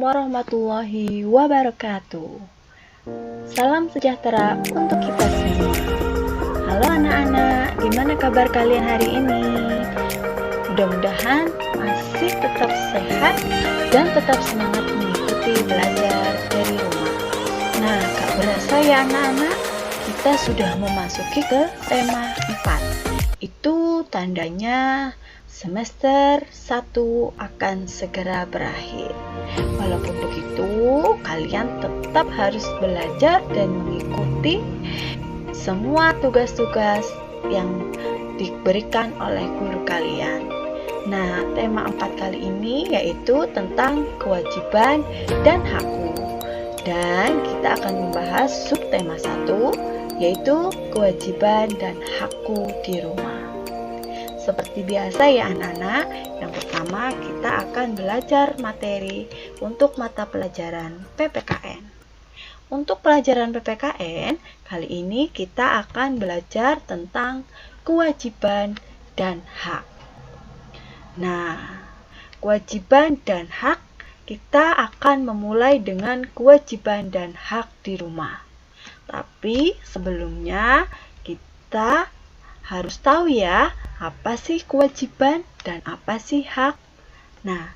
warahmatullahi wabarakatuh. Salam sejahtera untuk kita semua. Halo anak-anak, gimana kabar kalian hari ini? Mudah-mudahan masih tetap sehat dan tetap semangat mengikuti belajar dari rumah. Nah, gak berasa ya anak-anak, kita sudah memasuki ke tema 4. Itu tandanya semester 1 akan segera berakhir. Walaupun begitu, kalian tetap harus belajar dan mengikuti semua tugas-tugas yang diberikan oleh guru kalian. Nah, tema 4 kali ini yaitu tentang kewajiban dan hakku. Dan kita akan membahas subtema 1, yaitu kewajiban dan hakku di rumah. Seperti biasa ya anak-anak, yang pertama kita akan belajar materi untuk mata pelajaran PPKN. Untuk pelajaran PPKN, kali ini kita akan belajar tentang kewajiban dan hak. Nah, kewajiban dan hak, kita akan memulai dengan kewajiban dan hak di rumah. Tapi sebelumnya kita harus tahu ya, apa sih kewajiban dan apa sih hak? Nah,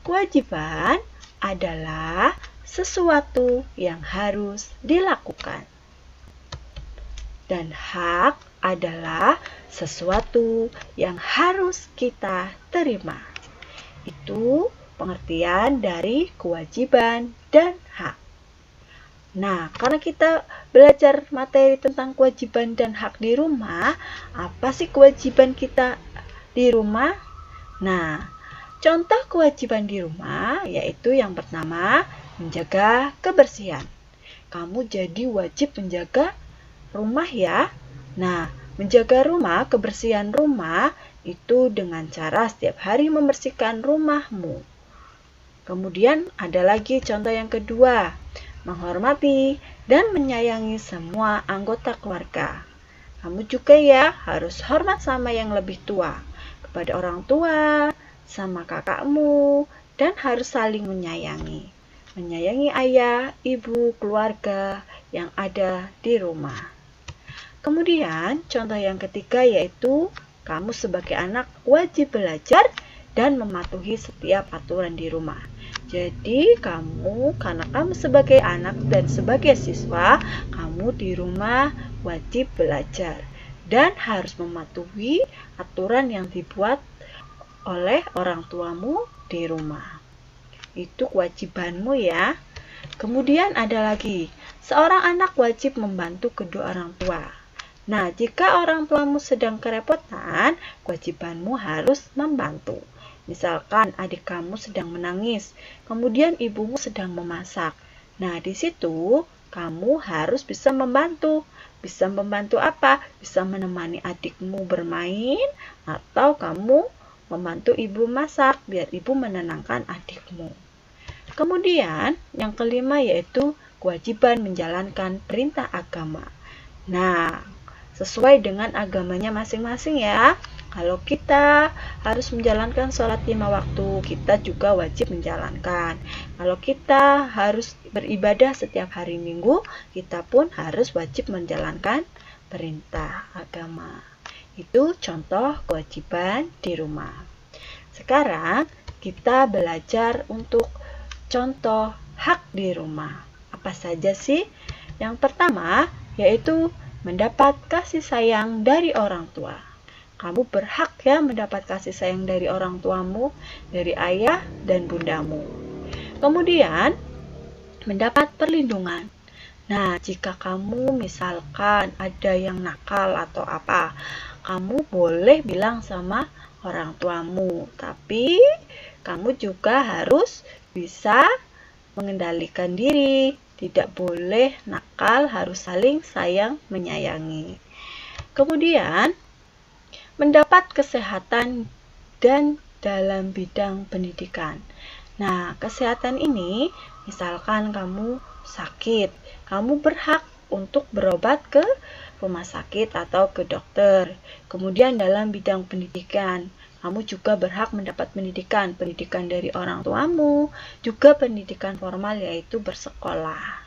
kewajiban adalah sesuatu yang harus dilakukan. Dan hak adalah sesuatu yang harus kita terima. Itu pengertian dari kewajiban dan hak. Nah, karena kita belajar materi tentang kewajiban dan hak di rumah, apa sih kewajiban kita di rumah? Nah, contoh kewajiban di rumah yaitu yang pertama, menjaga kebersihan. Kamu jadi wajib menjaga rumah ya. Nah, menjaga rumah, kebersihan rumah itu dengan cara setiap hari membersihkan rumahmu. Kemudian ada lagi contoh yang kedua, menghormati dan menyayangi semua anggota keluarga. Kamu juga ya harus hormat sama yang lebih tua, kepada orang tua, sama kakakmu, dan harus saling menyayangi. Menyayangi ayah, ibu, keluarga yang ada di rumah. Kemudian contoh yang ketiga yaitu kamu sebagai anak wajib belajar dan mematuhi setiap aturan di rumah. Jadi karena kamu sebagai anak dan sebagai siswa, kamu di rumah wajib belajar dan harus mematuhi aturan yang dibuat oleh orang tuamu di rumah. Itu kewajibanmu ya. Kemudian ada lagi, seorang anak wajib membantu kedua orang tua. Nah, jika orang tuamu sedang kerepotan, kewajibanmu harus membantu. Misalkan adik kamu sedang menangis, kemudian ibumu sedang memasak. Nah, di situ kamu harus bisa membantu. Bisa membantu apa? Bisa menemani adikmu bermain, atau kamu membantu ibu masak biar ibu menenangkan adikmu. Kemudian, yang kelima yaitu kewajiban menjalankan perintah agama. Nah, sesuai dengan agamanya masing-masing ya. Kalau kita harus menjalankan sholat 5 waktu, kita juga wajib menjalankan. Kalau kita harus beribadah setiap hari Minggu, kita pun harus wajib menjalankan perintah agama. Itu contoh kewajiban di rumah. Sekarang kita belajar untuk contoh hak di rumah. Apa saja sih? Yang pertama yaitu mendapat kasih sayang dari orang tua. Kamu berhak ya mendapat kasih sayang dari orang tuamu, dari ayah dan bundamu. Kemudian, mendapat perlindungan. Nah, jika kamu misalkan ada yang nakal atau apa, kamu boleh bilang sama orang tuamu. Tapi, kamu juga harus bisa mengendalikan diri. Tidak boleh nakal, harus saling sayang menyayangi. Kemudian, mendapat kesehatan dan dalam bidang pendidikan. Nah, kesehatan ini, misalkan kamu sakit, kamu berhak untuk berobat ke rumah sakit atau ke dokter. Kemudian dalam bidang pendidikan, Kamu juga berhak mendapat pendidikan dari orang tuamu, juga pendidikan formal yaitu bersekolah.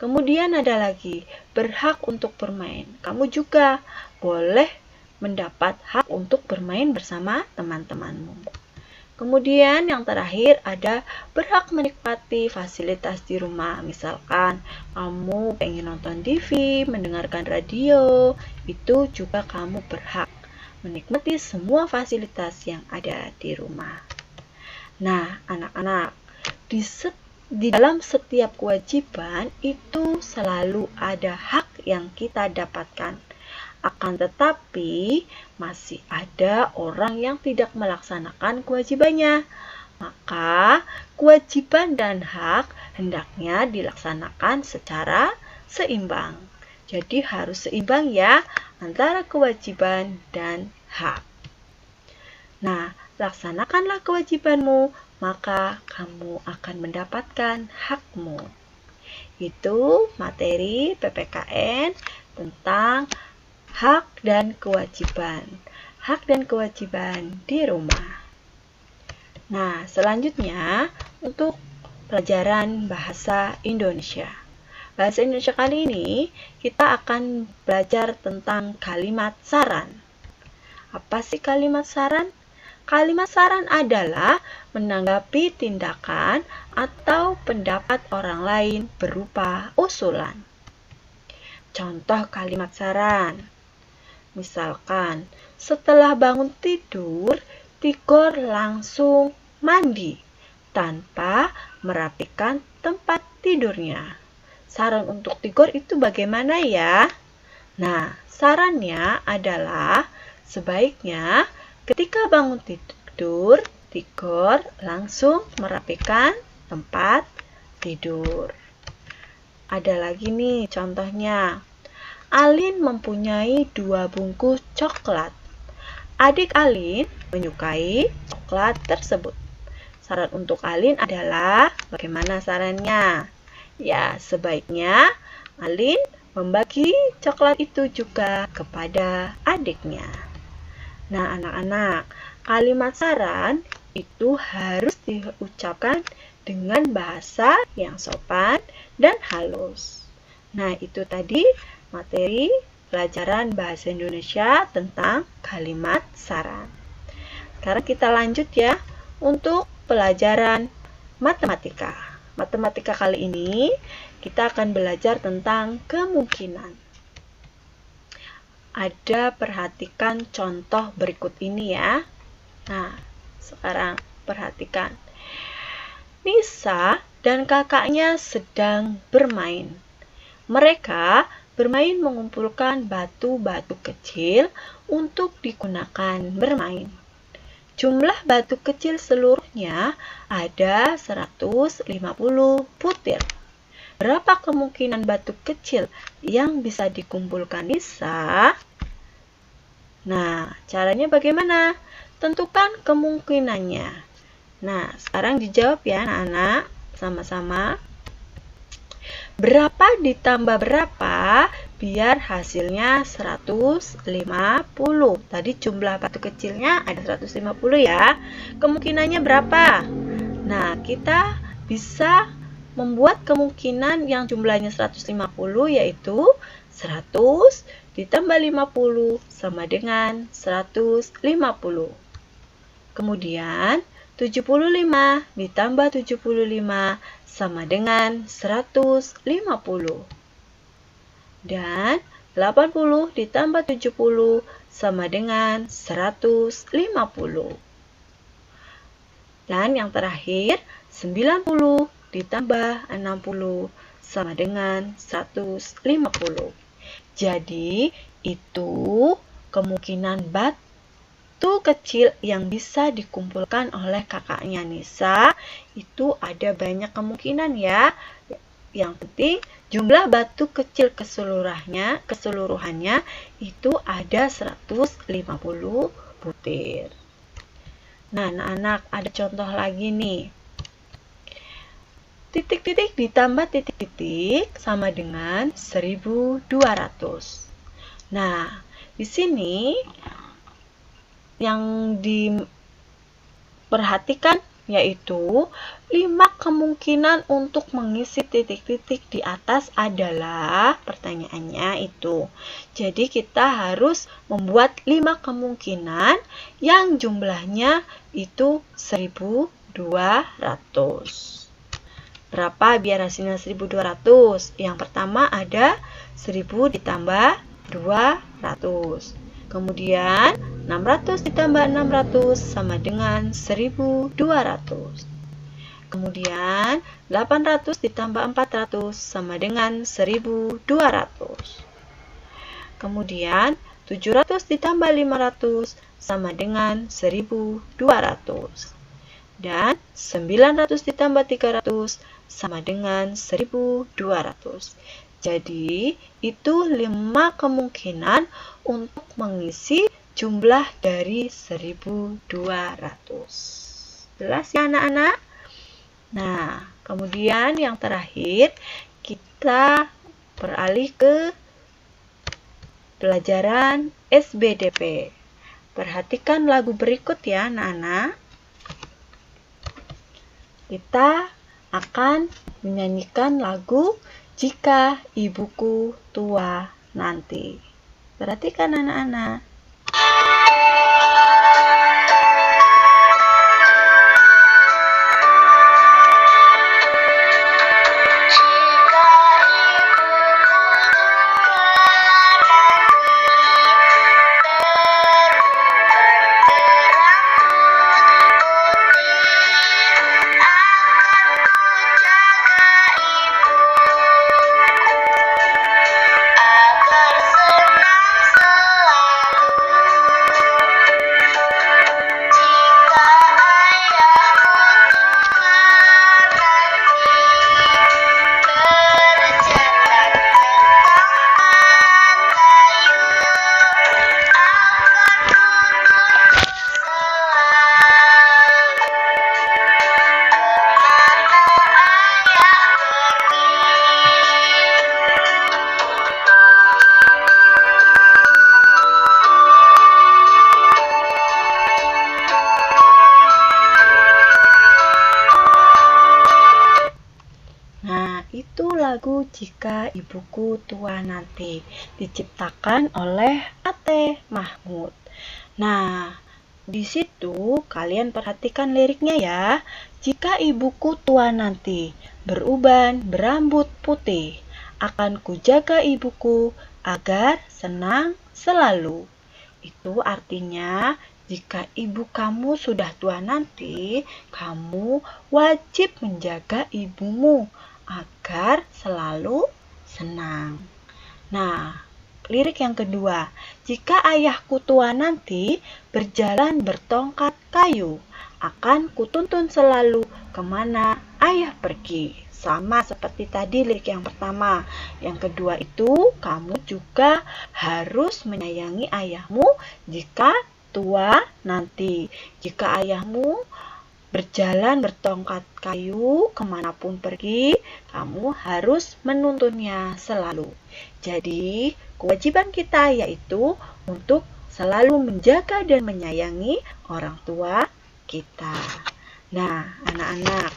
Kemudian ada lagi, berhak untuk bermain. Kamu juga boleh mendapat hak untuk bermain bersama teman-temanmu. Kemudian yang terakhir ada berhak menikmati fasilitas di rumah. Misalkan kamu pengen nonton TV, mendengarkan radio, itu juga kamu berhak menikmati semua fasilitas yang ada di rumah. Nah, anak-anak, di dalam setiap kewajiban itu selalu ada hak yang kita dapatkan. Akan tetapi, masih ada orang yang tidak melaksanakan kewajibannya. Maka, kewajiban dan hak hendaknya dilaksanakan secara seimbang. Jadi harus seimbang ya antara kewajiban dan hak. Nah, laksanakanlah kewajibanmu, maka kamu akan mendapatkan hakmu. Itu materi PPKN tentang hak dan kewajiban. Hak dan kewajiban di rumah. Nah, selanjutnya untuk pelajaran bahasa Indonesia. Bahasa Indonesia kali ini kita akan belajar tentang kalimat saran. Apa sih kalimat saran? Kalimat saran adalah menanggapi tindakan atau pendapat orang lain berupa usulan. Contoh kalimat saran. Misalkan, setelah bangun tidur, Tigor langsung mandi tanpa merapikan tempat tidurnya. Saran untuk Tigor itu bagaimana ya? Nah, sarannya adalah sebaiknya ketika bangun tidur, Tigor langsung merapikan tempat tidur. Ada lagi nih contohnya. Alin mempunyai 2 bungkus coklat. Adik Alin menyukai coklat tersebut. Saran untuk Alin adalah bagaimana sarannya? Ya, sebaiknya Alin membagi coklat itu juga kepada adiknya. Nah, anak-anak, kalimat saran itu harus diucapkan dengan bahasa yang sopan dan halus. Nah, itu tadi materi pelajaran bahasa Indonesia tentang kalimat saran. Sekarang kita lanjut ya untuk pelajaran matematika. Matematika kali ini kita akan belajar tentang kemungkinan. Perhatikan contoh berikut ini ya. Nah, sekarang perhatikan. Nisa dan kakaknya sedang bermain. Mereka bermain mengumpulkan batu-batu kecil untuk digunakan bermain. Jumlah batu kecil seluruhnya ada 150 butir. Berapa kemungkinan batu kecil yang bisa dikumpulkan Nisa? Nah, caranya bagaimana? Tentukan kemungkinannya. Nah, sekarang dijawab ya anak-anak sama-sama. Berapa ditambah berapa biar hasilnya 150. Tadi jumlah batu kecilnya ada 150 ya. Kemungkinannya berapa? Nah, kita bisa membuat kemungkinan yang jumlahnya 150 yaitu 100 ditambah 50 sama dengan 150. Kemudian 75 ditambah 75 sama dengan 150. Dan 80 ditambah 70 sama dengan 150. Dan yang terakhir 90 ditambah 60 sama dengan 150. Jadi, itu kemungkinan batu kecil yang bisa dikumpulkan oleh kakaknya Nisa. Itu ada banyak kemungkinan ya. Yang penting, jumlah batu kecil keseluruhannya itu ada 150 butir. Nah, anak-anak, ada contoh lagi nih. Titik-titik ditambah titik-titik sama dengan 1200. Nah, di sini yang diperhatikan yaitu 5 kemungkinan untuk mengisi titik-titik di atas adalah pertanyaannya itu. Jadi kita harus membuat 5 kemungkinan yang jumlahnya itu 1200. Berapa biar hasilnya 1200? Yang pertama ada 1000 ditambah 200. Kemudian 600 ditambah 600 sama dengan 1200. Kemudian 800 ditambah 400 sama dengan 1200. Kemudian 700 ditambah 500 sama dengan 1200. Dan 900 ditambah 300 sama dengan 1200. Jadi, itu 5 kemungkinan untuk mengisi jumlah dari 1200. Jelas ya anak-anak? Nah, kemudian yang terakhir, kita beralih ke pelajaran SBDP. Perhatikan lagu berikut ya anak-anak. Kita akan menyanyikan lagu Jika Ibuku Tua Nanti. Perhatikan anak-anak. Itu lagu Jika Ibuku Tua Nanti, diciptakan oleh Ate Mahmud. Nah, di situ kalian perhatikan liriknya ya. Jika ibuku tua nanti, beruban berambut putih, akan kujaga ibuku agar senang selalu. Itu artinya, jika ibu kamu sudah tua nanti, kamu wajib menjaga ibumu agar selalu senang. Nah, lirik yang kedua. Jika ayahku tua nanti, berjalan bertongkat kayu, akan kutuntun selalu kemana ayah pergi. Sama seperti tadi lirik yang pertama. Yang kedua itu, kamu juga harus menyayangi ayahmu jika tua nanti. Jika ayahmu berjalan bertongkat kayu kemanapun pergi, kamu harus menuntunnya selalu. Jadi, kewajiban kita yaitu untuk selalu menjaga dan menyayangi orang tua kita. Nah, anak-anak,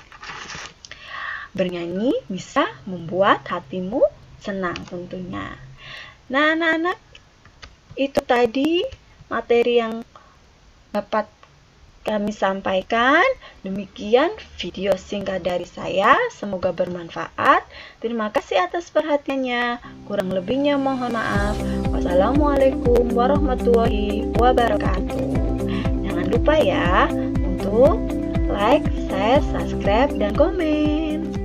bernyanyi bisa membuat hatimu senang tentunya. Nah, anak-anak, itu tadi materi yang dapat kami sampaikan. Demikian video singkat dari saya, semoga bermanfaat. Terima kasih atas perhatiannya. Kurang lebihnya mohon maaf. Wassalamualaikum warahmatullahi wabarakatuh. Jangan lupa ya untuk like, share, subscribe, dan komen.